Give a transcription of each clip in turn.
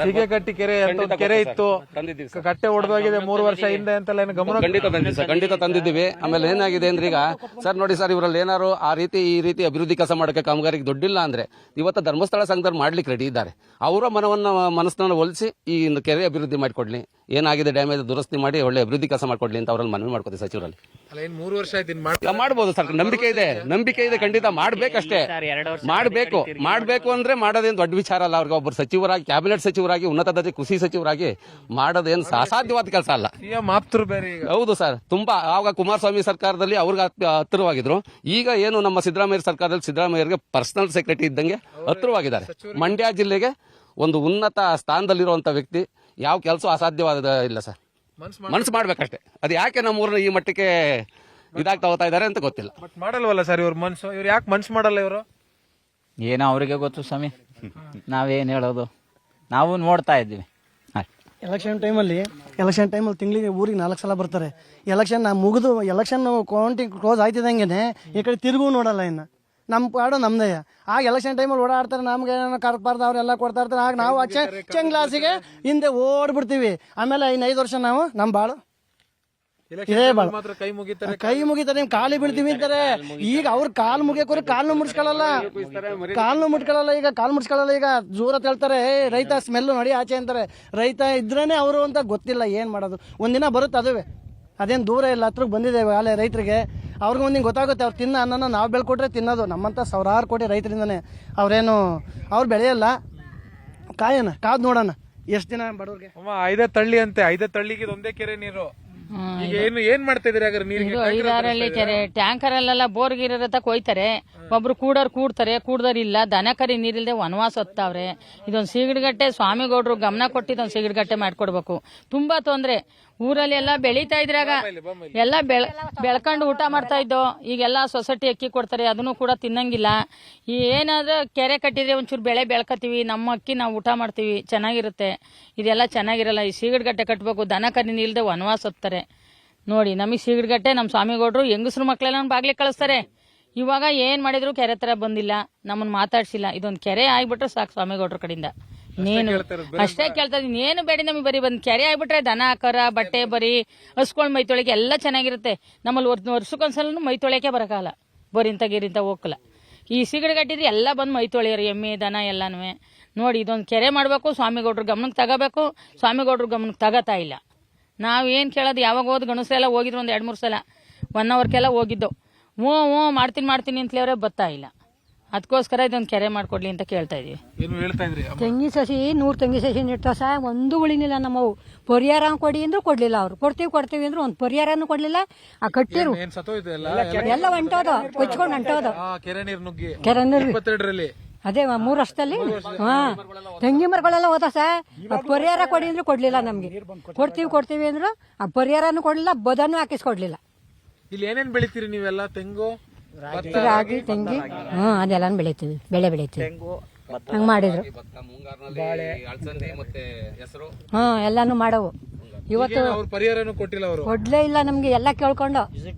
ಸಿಗೇಕಟ್ಟಿ ಕೆರೆ ಅಂತ ಒಂದ್ ಕೆರೆ ಇತ್ತು, ಕಟ್ಟೆ ಒಡೆದೋಗಿದೆ 3 ವರ್ಷ ಹಿಂದೆ ಅಂತೆಲ್ಲ ಏನು ಗಮನ ಖಂಡಿತ ತಂದಿದ್ದೀವಿ. ಆಮೇಲೆ ಏನಾಗಿದೆ ಅಂದ್ರೆ ಈಗ ಸರ್ ನೋಡಿ ಸರ್, ಇವರಲ್ಲಿ ಏನಾರು ಈ ರೀತಿ ಅಭಿವೃದ್ಧಿ ಕೆಲಸ ಮಾಡಕ್ಕೆ ಕಾಮಗಾರಿಗೆ ದುಡ್ಡಿಲ್ಲ ಅಂದ್ರೆ ಇವತ್ತು ಧರ್ಮಸ್ಥಳ ಸಂಘದವ್ರು ಮಾಡ್ಲಿಕ್ಕೆ ರೆಡಿ ಇದ್ದಾರೆ. ಅವರ ಮನಸ್ಸನ್ನ ಒಲಿಸಿ ಈ ಕೆರೆ ಅಭಿವೃದ್ಧಿ ಮಾಡಿಕೊಡ್ಲಿ, ಏನಾಗಿದೆ ಡ್ಯಾಮೇಜ್ ದುರಸ್ತಿ ಮಾಡಿ ಒಳ್ಳೆ ಅಭಿವೃದ್ಧಿ ಕೆಲಸ ಮಾಡ್ಕೊಡ್ಲಿ ಅಂತ ಅವರಲ್ಲಿ ಮನವಿ ಮಾಡ್ಕೊತೀವಿ ಸಚಿವರಲ್ಲಿ. 3 ವರ್ಷ ಆಯ್ತು ಮಾಡ್ಬೋದು ಸರ್, ನಂಬಿಕೆ ಇದೆ ಖಂಡಿತ ಮಾಡ್ಬೇಕಷ್ಟೇ. ಮಾಡ್ಬೇಕು ಅಂದ್ರೆ ಮಾಡೋದೇನು ದೊಡ್ಡ ವಿಚಾರ ಅಲ್ಲ. ಅವ್ರಿಗೆ ಒಬ್ಬರು ಸಚಿವರಾಗಿ, ಕ್ಯಾಬಿನೆಟ್ ಸಚಿವರಾಗಿ, ಉನ್ನತ ದರ್ಜೆ ಕೃಷಿ ಸಚಿವರಾಗಿ ಮಾಡೋದೇನು ಅಸಾಧ್ಯವಾದ ಕೆಲಸ ಅಲ್ಲ. ಹೌದು ಸರ್, ತುಂಬಾ ಆವಾಗ ಕುಮಾರಸ್ವಾಮಿ ಸರ್ಕಾರದಲ್ಲಿ ಅವ್ರಿಗೆ ಹತ್ತಿರವಾಗಿದ್ರು. ಈಗ ಏನು ನಮ್ಮ ಸಿದ್ದರಾಮಯ್ಯ ಸರ್ಕಾರದಲ್ಲಿ ಸಿದ್ದರಾಮಯ್ಯರಿಗೆ ಪರ್ಸನಲ್ ಸೆಕ್ರೆಟರಿ ಇದ್ದಂಗೆ ಹತ್ತಿರವಾಗಿದ್ದಾರೆ. ಮಂಡ್ಯ ಜಿಲ್ಲೆಗೆ ಒಂದು ಉನ್ನತ ಸ್ಥಾನದಲ್ಲಿರುವಂತ ವ್ಯಕ್ತಿ, ಯಾವ ಕೆಲಸ ಅಸಾಧ್ಯವಾದ ಇಲ್ಲ ಸರ್. ಮನಸ್ಸು ಮಾಡ್ಬೇಕಷ್ಟೇ. ಅದು ಯಾಕೆ ನಮ್ಮೂರನ್ನ ಈ ಮಟ್ಟಕ್ಕೆ ಇದಾಗ್ತಾ ಹೋಗ್ತಾ ಇದಾರೆ ಅಂತ ಗೊತ್ತಿಲ್ಲ. ಮಾಡಲ್ವಲ್ಲ ಸರ್ ಇವ್ರ ಮನ್ಸು, ಇವ್ರು ಯಾಕೆ ಮನ್ಸು ಮಾಡಲ್ಲ? ಇವರು ಏನೋ ಅವರಿಗೆ ಗೊತ್ತು ಸ್ವಾಮಿ, ನಾವೇನು ಹೇಳೋದು, ನಾವು ನೋಡ್ತಾ ಇದ್ದೀವಿ. ಎಲೆಕ್ಷನ್ ಟೈಮಲ್ಲಿ ತಿಂಗಳಿಗೆ ಊರಿಗೆ 4 ಸಲ ಬರ್ತಾರೆ. ಎಲೆಕ್ಷನ್ ಮುಗಿದು ಎಲೆಕ್ಷನ್ ಕೌಂಟಿಂಗ್ ಕ್ಲೋಸ್ ಆಯ್ತಿದಂಗೆ ಈ ಕಡೆ ತಿರುಗೂ ನೋಡಲ್ಲ. ಇನ್ನು ನಮ್ಮ ಪಾಡು ನಮ್ದೇ. ಆಗ ಎಲೆಕ್ಷನ್ ಟೈಮಲ್ಲಿ ಓಡಾಡ್ತಾರೆ, ನಮ್ಗೆ ಕರ್ಬಾರ್ದು ಅವ್ರೆಲ್ಲ ಕೊಡ್ತಾ ಇರ್ತಾರೆ. ಆಗ ನಾವು ಚೆಂಗ್ಲಾಸಿಗೆ ಹಿಂದೆ ಓಡ್ಬಿಡ್ತೀವಿ. ಆಮೇಲೆ ಇನ್ನು 5 ವರ್ಷ ನಾವು ನಮ್ಮ ಬಾಳು ಇದೇ ಬಾಳು. ಕೈ ಮುಗಿತಾರೆ, ಕಾಲಿ ಬೀಳ್ತೀವಿ ಅಂತಾರೆ. ಈಗ ಅವ್ರ ಕಾಲು ಮುಗಿಯೋಕೋರಿ ಕಾಲ್ನು ಮುಡ್ಸ್ಕೊಳ್ಳಲ್ಲ. ಈಗ ಕಾಲು ಮುಡ್ಸ್ಕೊಳ್ಳಲ್ಲ. ಈಗ ಜೋರ ಹೇಳ್ತಾರೆ, ರೈತ ಸ್ಮೆಲ್ಲು ನೋಡಿ ಆಚೆ ಅಂತಾರೆ. ರೈತ ಇದ್ರೇನೆ ಅವರು ಅಂತ ಗೊತ್ತಿಲ್ಲ ಏನ್ ಮಾಡೋದು. ಒಂದಿನ ಬರುತ್ತೆ, ಅದುವೇ ಅದೇನು ದೂರ ಇಲ್ಲ, ಹತ್ರಕ್ಕೆ ಬಂದಿದ್ದೇವೆ ಅಲ್ಲೇ ರೈತರಿಗೆ. ಅವ್ರಿಗೆ ಒಂದಿನ ಗೊತ್ತಾಗುತ್ತೆ. ಅವ್ರು ತಿನ್ನ ಅನ್ನನ ನಾವು ಬೆಳ್ಕೊಟ್ರೆ ತಿನ್ನೋದು. ನಮ್ಮಂತ ಸಾವಿರಾರು ಕೋಟಿ ರೈತರಿಂದನೇ. ಅವ್ರೇನು ಅವ್ರು ಬೆಳೆಯಲ್ಲ. ಕಾದ್ ನೋಡೋಣ ಎಷ್ಟು ದಿನ ಬಡವ್ರಿಗೆ. 5 ತಳ್ಳಿ ಅಂತೆ, 5 ತಳ್ಳಿಗೆ ಒಂದೇ ಕೆರೆ ನೀರು. ಈಗ ಏನ್ ಮಾಡ್ತಾ ಇದ್ರಿ? ಐದಾರಲ್ಲಿ ಕೆರೆ ಟ್ಯಾಂಕರ್ ಅಲ್ಲೆಲ್ಲ ಬೋರ್ ಗಿರ ಕೊಯ್ತಾರೆ. ಒಬ್ರು ಕೂಡ್ತಾರೆ, ಕೂಡ್ದವ್ರು ಇಲ್ಲ. ದನ ಕರಿ ನೀರಿಲ್ದೆ ವನವಾಸ ಹೊತ್ತಾವ್ರೆ. ಇದೊಂದು ಸೀಗಡಗಟ್ಟೆ ಸ್ವಾಮಿಗೌಡ್ರು ಗಮನ ಕೊಟ್ಟು ಇದೊಂದು ಸೀಗಡಗಟ್ಟೆ ಮಾಡ್ಕೊಡ್ಬೇಕು. ತುಂಬಾ ತೊಂದ್ರೆ. ಊರಲ್ಲಿ ಎಲ್ಲ ಬೆಳೀತಾ ಇದ್ರಾಗ ಎಲ್ಲ ಬೆಳ್ಕೊಂಡು ಊಟ ಮಾಡ್ತಾ ಇದ್ದೋ. ಈಗೆಲ್ಲ ಸೊಸೈಟಿ ಅಕ್ಕಿ ಕೊಡ್ತಾರೆ, ಅದನ್ನು ಕೂಡ ತಿನ್ನಂಗಿಲ್ಲ. ಏನಾದ್ರೂ ಕೆರೆ ಕಟ್ಟಿದ್ರೆ ಒಂಚೂರು ಬೆಳೆ ಬೆಳ್ಕತೀವಿ, ನಮ್ಮ ಅಕ್ಕಿ ನಾವು ಊಟ ಮಾಡ್ತೀವಿ, ಚೆನ್ನಾಗಿರುತ್ತೆ. ಇದೆಲ್ಲ ಚೆನ್ನಾಗಿರಲ್ಲ. ಈ ಸೀಗಡಗಟ್ಟೆ ಕಟ್ಬೇಕು. ದನ ಕರಿ ನೀಲ್ದೆ ವನವಾಸ ಹೊತ್ತಾರೆ ನೋಡಿ. ನಮಗೆ ಸೀಗಡಗಟ್ಟೆ ನಮ್ಮ ಸ್ವಾಮಿಗೌಡ್ರು ಹೆಂಗಸ್ರು ಮಕ್ಳೆಲ್ಲ ಬಾಗ್ಲಿಗೆ ಕಳಿಸ್ತಾರೆ. ಇವಾಗ ಏನ್ ಮಾಡಿದ್ರು ಕೆರೆ ತರ ಬಂದಿಲ್ಲ, ನಮ್ಮನ್ನ ಮಾತಾಡ್ಸಿಲ್ಲ. ಇದೊಂದು ಕೆರೆ ಆಗ್ಬಿಟ್ರೆ ಸಾಕು ಸ್ವಾಮಿಗೌಡ್ರ ಕಡೆಯಿಂದ. ನೀನು ಅಷ್ಟೇ ಕೇಳ್ತಾ ಇದೀನಿ, ಏನು ಬೇಡಿ ನಮಗೆ. ಬರೀ ಬಂದ್ ಕೆರೆ ಆಗ್ಬಿಟ್ರೆ ದನ ಕರ ಬಟ್ಟೆ ಬರೀ ಹಸ್ಕೊಂಡ್ ಮೈ ತೊಳೆಕೆ ಎಲ್ಲ ಚೆನ್ನಾಗಿರುತ್ತೆ. ನಮ್ಮಲ್ಲಿ ವರ್ಷಕ್ಕೊಂದ್ಸಲ ಮೈ ತೊಳೆಕೆ ಬರಕಾಗಲ್ಲ, ಬರಿಂತ ಗಿರಿಂತ ಹೋಗಲ್ಲ. ಈ ಸಿಗಡಗಟ್ಟಿದ್ರೆ ಎಲ್ಲ ಬಂದು ಮೈ ತೊಳೆಯರು, ಎಮ್ಮೆ ದನ ಎಲ್ಲಾನು ನೋಡಿ. ಇದೊಂದು ಕೆರೆ ಮಾಡ್ಬೇಕು, ಸ್ವಾಮಿಗೌಡ್ರ ಗಮನಕ್ಕೆ ತಗೋಬೇಕು. ಸ್ವಾಮಿಗೌಡ್ರ ಗಮನಕ್ಕೆ ತಗೋತಾ ಇಲ್ಲ. ನಾವ್ ಏನ್ ಕೇಳೋದು? ಯಾವಾಗ ಹೋದ್ ಗಣಸರೆಲ್ಲ ಹೋಗಿದ್ರು, ಒಂದ್ 2-3 ಸಲ 1 ಅವರ್ಗೆಲ್ಲ ಹೋಗಿದ್ದು. ಹ್ಞೂ ಮಾಡ್ತೀನಿ ಅಂತಲೇ ಅವರೇ ಬರ್ತಾ ಇಲ್ಲ. ಅದಕ್ಕೋಸ್ಕರ ಇದೊಂದು ಕೆರೆ ಮಾಡ್ಕೊಡ್ಲಿ ಅಂತ ಕೇಳ್ತಾ ಇದೀವಿ. ತೆಂಗಿ ಸಸಿ 100 ತೆಂಗಿ ಸಸಿ ನೆಡ್ತಾವ ಸಹ, ಒಂದು ಉಳಿನಿಲ್ಲ. ನಮ್ಮವು ಪರಿಹಾರ ಕೊಡಿ ಅಂದ್ರೂ ಕೊಡ್ಲಿಲ್ಲ. ಅವ್ರು ಕೊಡ್ತೀವಿ ಅಂದ್ರು ಒಂದು ಪರಿಹಾರನು ಕೊಡ್ಲಿಲ್ಲ. ಆ ಕಟ್ಟಿರು ಎಲ್ಲ ಹೊಂಟೋದು, ಕೊಚ್ಕೊಂಡು ಹೊಂಟೋದು. ಕೆರೆ ನೀರು ಅದೇ 3 ವರ್ಷದಲ್ಲಿ ತೆಂಗಿ ಮರಗಳೆಲ್ಲ ಹೋದ ಸಹ. ಪರಿಹಾರ ಕೊಡಿ ಅಂದ್ರೂ ಕೊಡ್ಲಿಲ್ಲ ನಮ್ಗೆ. ಕೊಡ್ತೀವಿ ಅಂದ್ರು ಆ ಪರಿಹಾರನು ಕೊಡ್ಲಿಲ್ಲ, ಬದನ್ನು ಹಾಕಿಸ್ಕೊಡ್ಲಿಲ್ಲ. ಇಲ್ಲಿ ಏನೇನ್ ಬೆಳಿತೀರಿ ನೀವೆಲ್ಲ? ತೆಂಗು, ರಾಗಿ, ತೆಂಗಿ, ಅದೆಲ್ಲ ಬೆಳಿತೀವಿ, ಬೆಳೆ ಬೆಳಿತೀವಿ. ಹಂಗ ಮಾಡಿದ್ರು. ಎಲ್ಲಾನು ಮಾಡವು. ಇವತ್ತು ಪರಿಹಾರನು ಕೊಟ್ಟಿಲ್ಲ ಅವರು, ಕೊಡ್ಲೇ ಇಲ್ಲ ನಮ್ಗೆ. ಎಲ್ಲ ಕೇಳ್ಕೊಂಡು,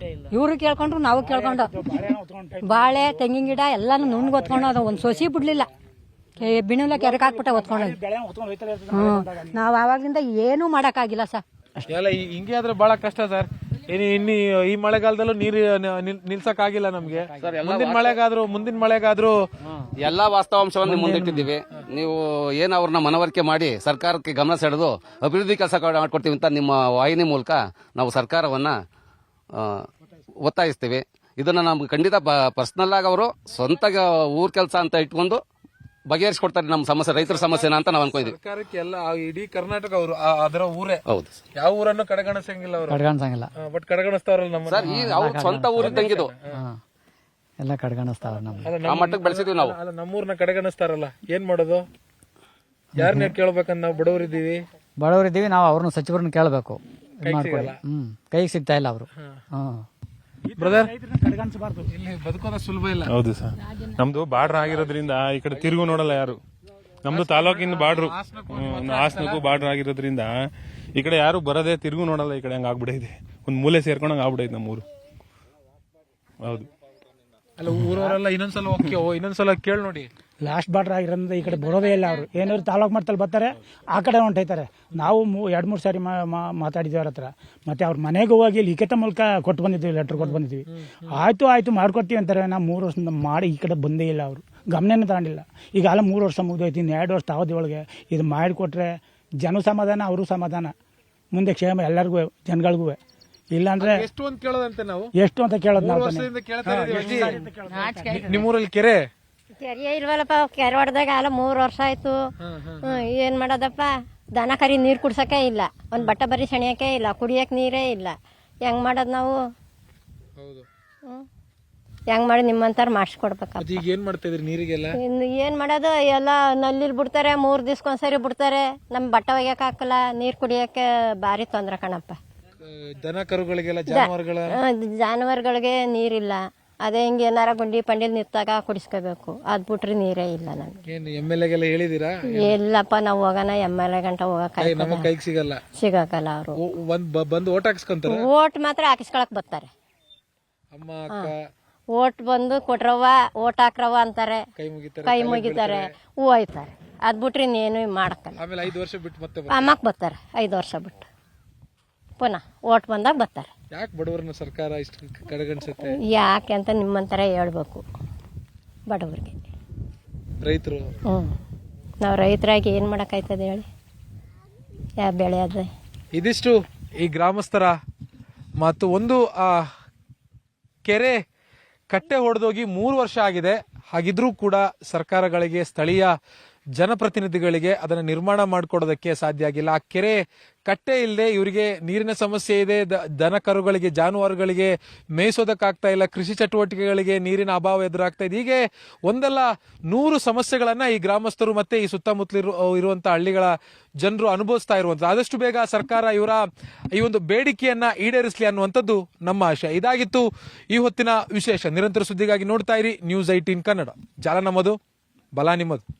ಇವ್ರು ಕೇಳ್ಕೊಂಡ್ರು, ನಾವು ಕೇಳ್ಕೊಂಡು. ಬಾಳೆ, ತೆಂಗಿನ ಗಿಡ ಎಲ್ಲಾನು ನುಣ್ಣಗೆ ಹೊತ್ಕೊಂಡು, ಅದು ಒಂದು ಸೊಸಿ ಬಿಡ್ಲಿಲ್ಲ. ಬಿಣುಲ ಕೆರೆಗೆ ಹಾಕ್ಬಿಟ್ಟ ಹೊತ್ಕೊಂಡು. ನಾವು ಆವಾಗ್ಲಿಂದ ಏನೂ ಮಾಡಕ್ಕಾಗಿಲ್ಲ ಸರ್. ಹಿಂಗೆ ಆದ್ರೆ ಬಹಳ ಕಷ್ಟ ಸರ್. ಇನ್ನು ಈ ಮಳೆಗಾಲದಲ್ಲೂ ನೀರು ನಿಲ್ಸಕ್ ಆಗಿಲ್ಲ ನಮ್ಗೆ. ಮುಂದಿನ ಮಳೆಗಾದ್ರೂ ಎಲ್ಲಾ ವಾಸ್ತವಾಂಶವನ್ನು ಮುಂದಿಟ್ಟಿದ್ದೀವಿ. ನೀವು ಏನು ಅವ್ರನ್ನ ಮನವರಿಕೆ ಮಾಡಿ ಸರ್ಕಾರಕ್ಕೆ ಗಮನ ಸೆಳೆದು ಅಭಿವೃದ್ಧಿ ಕೆಲಸ ಮಾಡ್ಕೊಡ್ತೀವಿ ಅಂತ ನಿಮ್ಮ ವಾಹಿನಿ ಮೂಲಕ ನಾವು ಸರ್ಕಾರವನ್ನ ಒತ್ತಾಯಿಸ್ತೀವಿ. ಇದನ್ನ ನಮ್ಗೆ ಖಂಡಿತ ಪರ್ಸನಲ್ ಆಗಿ ಅವರು ಸ್ವಂತ ಊರ್ ಕೆಲಸ ಅಂತ ಇಟ್ಕೊಂಡು ಬಗೆಹರಿಸಿಕೊಡ್ತಾರೆ ನಮ್ಮ ಸಮಸ್ಯೆ, ರೈತರ ಸಮಸ್ಯೆನ ಅಂತ ನಾವು ಅನ್ಕೊಂಡಿದ್ವಿ. ಸರ್ಕಾರಕ್ಕೆ ಎಲ್ಲ ಇಡೀ ಕರ್ನಾಟಕ ಅವರು ಅದರ ಊರೇ. ಹೌದು, ಯಾವ ಊರನ್ನು ಕಡೆಗಣಿಸಂಗಿಲ್ಲ ಅವರು. ಬಟ್ ಕಡೆಗಣಿಸ್ತಾರಲ್ಲ ನಮ್ಮ ಸರ್. ಈ ಅವ್ರ ಸ್ವಂತ ಊರಿದ್ದಂಗಿದು ಎಲ್ಲ ಕಡೆಗಣಿಸ್ತಾರ. ಆ ಮಟ್ಟಕ್ಕೆ ಬೆಳೆಸಿದ್ವಿ ನಾವು. ನಮ್ಮೂರ್ನ ಕಡೆಗಣಿಸ್ತಾರಲ್ಲ, ಏನ್ ಮಾಡೋದು? ಯಾರನ್ನ ಕೇಳ್ಬೇಕಂತ ನಾವು ಬಡವರಿದ್ದೀವಿ ನಾವು. ಅವ್ರನ್ನ ಸಚಿವರನ್ನ ಕೇಳಬೇಕು. ಕೈಗೆ ಸಿಗ್ತಾ ಇಲ್ಲ ಅವರು. ಬ್ರದರ್, ಇಲ್ಲಿ ಬದುಕೋದ ಸುಲಭ ಇಲ್ಲ. ಹೌದು ಸರ್, ನಮ್ದು ಬಾರ್ಡರ್ ಆಗಿರೋದ್ರಿಂದ ಈ ಕಡೆ ತಿರುಗು ನೋಡಲ್ಲ ಯಾರು. ನಮ್ದು ತಾಲೂಕಿನ ಬಾರ್ಡ್ರು, ಹಾಸನಕ್ಕೂ ಬಾರ್ಡರ್ ಆಗಿರೋದ್ರಿಂದ ಈ ಕಡೆ ಯಾರು ಬರದೆ ತಿರುಗು ನೋಡಲ್ಲ. ಈ ಕಡೆ ಹಂಗ ಆಗ್ಬಿಡೈತೆ, ಒಂದ್ ಮೂಲೆ ಸೇರ್ಕೊಂಡಂಗ ಆಗ್ಬಿಡೈತೆ ನಮ್ಮೂರು. ಹೌದು. ಅಲ್ಲ ಊರವರೆಲ್ಲ ಇನ್ನೊಂದ್ಸಲ ಕೇಳಿ ನೋಡಿ. ಲಾಸ್ಟ್ ಬಾರ್ಡರ್ ಆಗಿರೋದ್ರಿಂದ ಈ ಕಡೆ ಬರೋದೇ ಇಲ್ಲ ಅವರು. ಏನಾದ್ರು ತಾಲೂಕು ಮಟ್ಟದಲ್ಲಿ ಬರ್ತಾರೆ, ಆ ಕಡೆ ಹೊಂಟೈತಾರೆ. ನಾವು 2-3 ಸಾರಿ ಮಾತಾಡಿದ್ವಿ ಅವ್ರ ಹತ್ರ. ಮತ್ತೆ ಅವ್ರ ಮನೆಗೆ ಹೋಗಿ ಲಿಖಿತ ಮೂಲಕ ಕೊಟ್ಟು ಬಂದಿದ್ವಿ, ಲೆಟರ್ ಕೊಟ್ಟು ಬಂದಿದ್ವಿ. ಆಯ್ತು ಮಾಡ್ಕೊಡ್ತೀವಿ ಅಂತಾರೆ. ನಾವು 3 ವರ್ಷದಿಂದ ಮಾಡಿ ಈ ಕಡೆ ಬಂದೇ ಇಲ್ಲ ಅವರು, ಗಮನನೇ ತಗೊಂಡಿಲ್ಲ. ಈಗ ಅಲ್ಲ 3 ವರ್ಷ ಮುಗಿದೋಯ್ತು, ಇನ್ನು 2 ವರ್ಷ ಅವಧಿಯೊಳಗೆ ಇದು ಮಾಡಿಕೊಟ್ರೆ ಜನ ಸಮಾಧಾನ, ಅವರು ಸಮಾಧಾನ, ಮುಂದೆ ಕ್ಷೇಮ ಎಲ್ಲರಿಗೂ, ಜನಗಳಿಗೂ. ಇಲ್ಲಾಂದ್ರೆ ಎಷ್ಟು ಅಂತ ಕೇಳೋದಂತೆ ನಾವು, ಎಷ್ಟು ಅಂತ ಕೇಳೋದು ನಾವು. ನಿಮ್ಮೂರಲ್ಲಿ ಕೆರೆ ಕೆರೆ ಇಲ್ವಲ್ಲಪ್ಪ, ಕೆರೆ ಹೊಡೆದಾಗ ಅಲ್ಲ 3 ವರ್ಷ ಆಯ್ತು. ಏನ್ ಮಾಡೋದಪ್ಪ, ದನ ಕರಿ ನೀರ್ ಕುಡ್ಸಕ್ಕೆ ಇಲ್ಲ, ಒಂದ್ ಬಟ್ಟೆ ಬರಿ ಸೆಣಿಯಕ್ಕೆ ಇಲ್ಲ, ಕುಡಿಯಕ್ ನೀರೇ ಇಲ್ಲ. ಹೆಂಗ್ ಮಾಡೋದ್ ನಾವು? ಹೆಂಗ್ ಮಾಡಿ ನಿಮ್ಮಂತಾರ ಮಾಡಿಸ್ಕೊಡ್ಬೇಕಪ್ಪ. ಈಗ ಏನ್ ಮಾಡ್ತಾ ಇದ್ರಿ ನೀರಿಗೆಲ್ಲ? ಏನ್ ಮಾಡೋದು, ಎಲ್ಲ ನಲ್ಲಿಲ್ ಬಿಡ್ತಾರೆ, 3 ದಿವ್ಸಕ್ಕೊಂದ್ಸರಿ ಬಿಡ್ತಾರೆ. ನಮ್ ಬಟ್ಟೆ ಒಗ್ಯಕ್ ಹಾಕಲ್ಲ, ನೀರ್ ಕುಡಿಯಕ್ಕೆ ಬಾರಿ ತೊಂದ್ರೆ ಕಣಪ್ಪ. ದನ ಕರುಗಳಿಗೆಲ್ಲ, ಜಾನುವಾರುಗಳಿಗೆ ನೀರಿಲ್ಲ. ಅದೇ ಹಿಂಗೆ ಏನಾರ ಗುಂಡಿ ಪಂಡಿಲ್ ನಿಂತಾಗ ಕುಡಿಸ್ಕೋಬೇಕು, ಅದ್ ಬಿಟ್ರೆ ನೀರೇ ಇಲ್ಲ ನಮ್ಗೆ. MLA ಹೇಳಿದೀರಾ? ಇಲ್ಲಪ್ಪ, ನಾವು ಹೋಗೋಣ MLA ಗಂಟ ಹೋಗಕ್ ನಮ್ಮ ಕೈಗೆ ಸಿಗಲ್ಲ, ಸಿಗಕ್ಕಲ್ಲ. ಅವರು ಬಂದು ಓಟ್ ಹಾಕ್ಸ್ಕೊಂತಾರೆ, ಓಟ್ ಮಾತ್ರ ಹಾಕಿಸ್ಕೊಳಕ್ ಬರ್ತಾರೆ. ಅಮ್ಮ ಅಕ್ಕ ಓಟ್ ಬಂದು ಕೊಟ್ರವ್ವ, ಓಟ್ ಹಾಕ್ರವ್ವ ಅಂತಾರೆ, ಕೈ ಮುಗಿತಾರೆ, ಹೂ ಹೋಯ್ತಾರೆ. ಅದ್ ಬಿಟ್ರೆ ಇನ್ನೇನು ಮಾಡಕ್ಕಲ್ಲ. ಆಮೇಲೆ 5 ವರ್ಷ ಬಿಟ್ಟು ಮತ್ತೆ ಅಮ್ಮಕ್ ಬರ್ತಾರೆ, 5 ವರ್ಷ ಬಿಟ್ಟು ಪುನಃ ಓಟ್ ಬಂದಾಗ ಬರ್ತಾರೆ. ಯಾಕೆ ಬಡವರನ್ನ ಸರ್ಕಾರ ಇಷ್ಟು ಕಡೆಗಣಿಸುತ್ತೆ? ಯಾಕೆ ಅಂತ ನಿಮ್ಮಂತರ ಹೇಳ್ಬೇಕು ಬಡವರಿಗೆ. ರೈತರು ನಾವು ರೈತರಾಗಿ ಏನ್ ಮಾಡಕ್ಕಾಯ್ತದೆ ಹೇಳಿ, ಯಾವ ಬೆಳೆ ಅದ. ಇದಿಷ್ಟು ಈ ಗ್ರಾಮಸ್ಥರ ಮತ್ತು ಒಂದು ಕೆರೆ ಕಟ್ಟೆ ಹೊಡೆದೋಗಿ 3 ವರ್ಷ ಆಗಿದೆ. ಹಾಗಿದ್ರೂ ಕೂಡ ಸರ್ಕಾರಗಳಿಗೆ, ಸ್ಥಳೀಯ ಜನಪ್ರತಿನಿಧಿಗಳಿಗೆ ಅದನ್ನ ನಿರ್ಮಾಣ ಮಾಡಿಕೊಡೋದಕ್ಕೆ ಸಾಧ್ಯ ಆಗಿಲ್ಲ. ಆ ಕೆರೆ ಕಟ್ಟೆ ಇಲ್ಲದೆ ಇವರಿಗೆ ನೀರಿನ ಸಮಸ್ಯೆ ಇದೆ, ದನ ಕರುಗಳಿಗೆ, ಜಾನುವಾರುಗಳಿಗೆ ಮೇಯಿಸೋದಕ್ಕಾಗ್ತಾ ಇಲ್ಲ, ಕೃಷಿ ಚಟುವಟಿಕೆಗಳಿಗೆ ನೀರಿನ ಅಭಾವ ಎದುರಾಗ್ತಾ ಇದೆ. ಹೀಗೆ ಒಂದಲ್ಲ 100 ಸಮಸ್ಯೆಗಳನ್ನ ಈ ಗ್ರಾಮಸ್ಥರು ಮತ್ತೆ ಈ ಸುತ್ತಮುತ್ತಲಿರು ಇರುವಂತಹ ಹಳ್ಳಿಗಳ ಜನರು ಅನುಭವಿಸ್ತಾ ಇರುವಂತದ್ದು. ಆದಷ್ಟು ಬೇಗ ಸರ್ಕಾರ ಇವರ ಈ ಒಂದು ಬೇಡಿಕೆಯನ್ನ ಈಡೇರಿಸಲಿ ಅನ್ನುವಂಥದ್ದು ನಮ್ಮ ಆಶಯ. ಇದಾಗಿತ್ತು ಈ ಹೊತ್ತಿನ ವಿಶೇಷ. ನಿರಂತರ ಸುದ್ದಿಗಾಗಿ ನೋಡ್ತಾ ಇರಿ News 18 ಕನ್ನಡ. ಜಾಲ ನಮ್ಮದು, ಬಲ ನಿಮ್ಮದು.